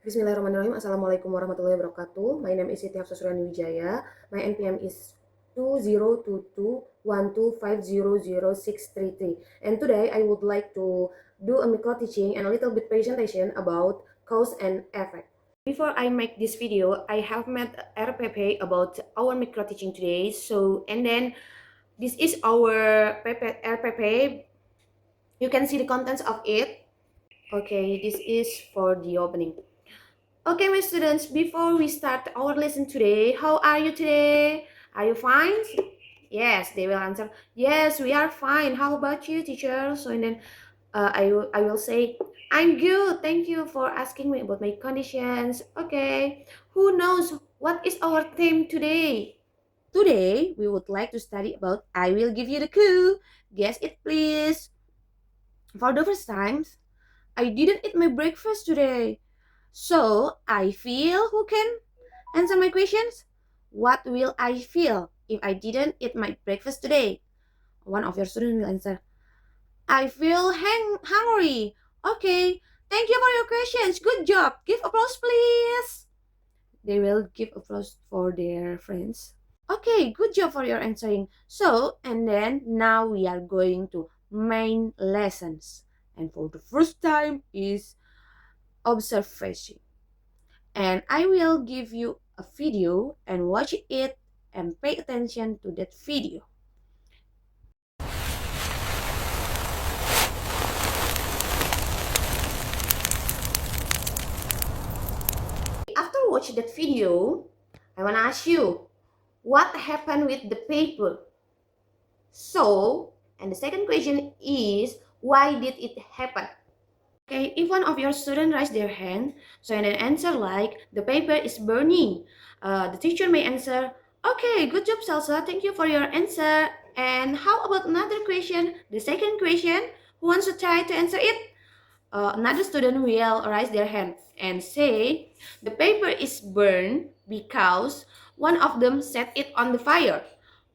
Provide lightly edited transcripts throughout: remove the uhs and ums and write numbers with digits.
Bismillahirrahmanirrahim. Assalamualaikum warahmatullahi wabarakatuh. My name is Siti Hafshah Suryani Wijaya. My NPM is 202212500633. And today I would like to do a micro teaching and a little bit presentation about cause and effect. Before I make this video, I have made RPP about our micro teaching today. And then this is our RPP. You can see the contents of it. Okay, this is for the opening. Okay, my students, before we start our lesson today, how are you today? Are you fine? Yes, they will answer, yes, we are fine. How about you, teacher? So, and then I will say, I'm good. Thank you for asking me about my conditions. Okay, who knows what is our theme today? Today, we would like to study about, I will give you the clue. Guess it, please. For the first time, I didn't eat my breakfast today. So, I feel, who can answer my questions? What will I feel if I didn't eat my breakfast today? One of your students will answer, I feel hungry. Okay, thank you for your questions. Good job. Give applause, please. They will give applause for their friends. Okay, good job for your answering. So, and then now we are going to main lessons. And for the first time is observation. And I will give you a video and watch it and pay attention to that video. After watching that video, I want to ask you, what happened with the paper? So, and the second question is, why did it happen? Okay, if one of your students raise their hand, so and then answer like, the paper is burning. The teacher may answer, okay, good job, Salsa. Thank you for your answer. And how about another question? The second question, who wants to try to answer it? Another student will raise their hand and say, the paper is burned because one of them set it on the fire.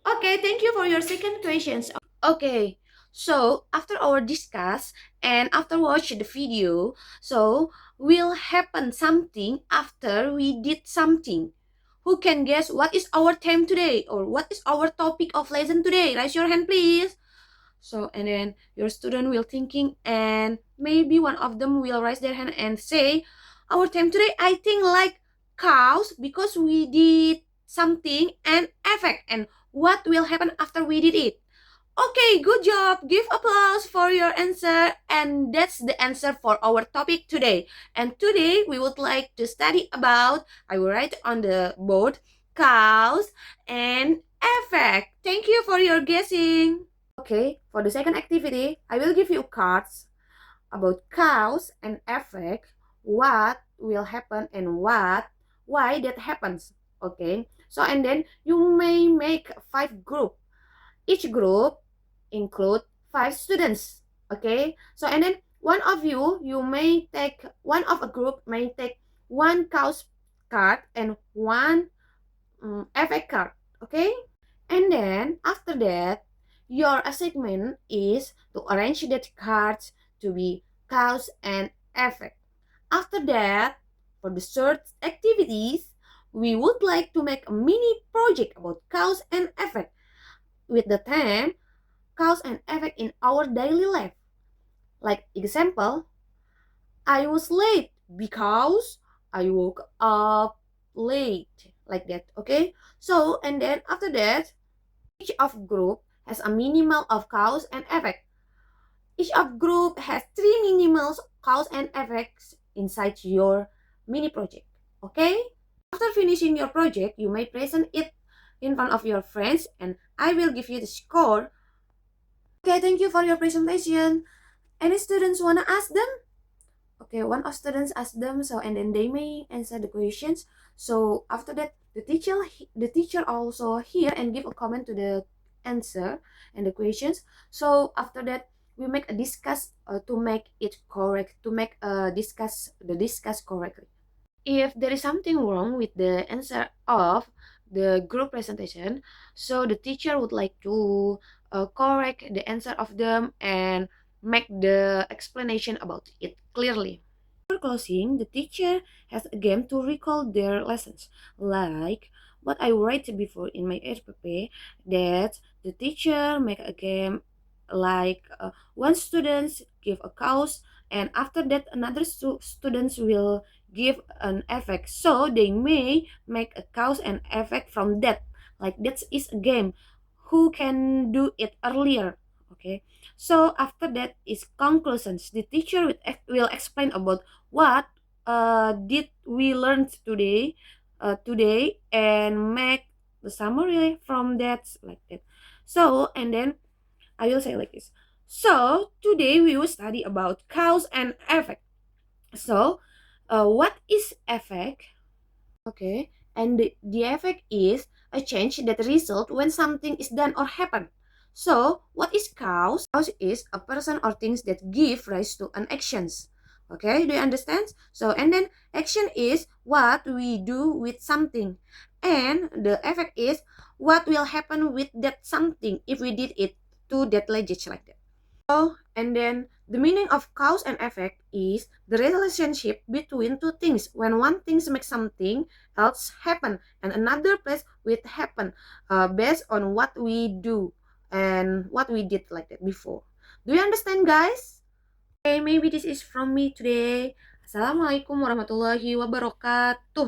Okay, thank you for your second questions. Okay, so after our discuss and after watch the video, so will happen something after we did something. Who can guess what is our theme today or what is our topic of lesson today? Raise your hand, please. So, and then your student will thinking and maybe one of them will raise their hand and say, our theme today, I think like cows because we did something and effect and what will happen after we did it. Okay, good job. Give applause for your answer. And that's the answer for our topic today. And today we would like to study about, I will write on the board, cows and effect. Thank you for your guessing. Okay, for the second activity, I will give you cards about cows and effect, what will happen and why that happens. Okay, so and then you may make 5 group. Each group include 5 students. Okay, so and then one of you may take, one of a group may take 1 cows card and 1 effect card. Okay, and then after that your assignment is to arrange that cards to be cause and effect. After that, for the third activities, we would like to make a mini project about cause and effect with the theme cause and effect in our daily life. Like example, I was late because I woke up late, like that. Okay, so and then after that, each of group has a minimal of cause and effect. Each of group has 3 minimals cause and effects inside your mini project. Okay? After finishing your project, you may present it in front of your friends and I will give you the score. Okay, thank you for your presentation. Any students wanna ask them? Okay, one of students ask them, so and then they may answer the questions. So after that, the teacher also hear and give a comment to the answer and the questions. So after that, we make a discuss to make it correct, to make discuss correctly. If there is something wrong with the answer of the group presentation, so the teacher would like to correct the answer of them and make the explanation about it clearly. After closing, the teacher has a game to recall their lessons. Like what I write before in my RPP, that the teacher make a game like one student give a cause, and after that another students will give an effect. So they may make a cause and effect from that. Like that is a game. Who can do it earlier? Okay. So after that is conclusions. The teacher will explain about what did we learn today and make the summary from that like that. So and then I will say like this. So today we will study about cause and effect. So what is effect? Okay, and the effect is a change that result when something is done or happen. So, what is cause? Cause is a person or things that give rise to an actions. Okay, do you understand? So, and then action is what we do with something, and the effect is what will happen with that something if we did it to that language like that. So, and then the meaning of cause and effect is the relationship between two things. When one thing makes something else happen, and another place will happen based on what we do and what we did like that before. Do you understand, guys? Okay, maybe this is from me today. Assalamualaikum warahmatullahi wabarakatuh.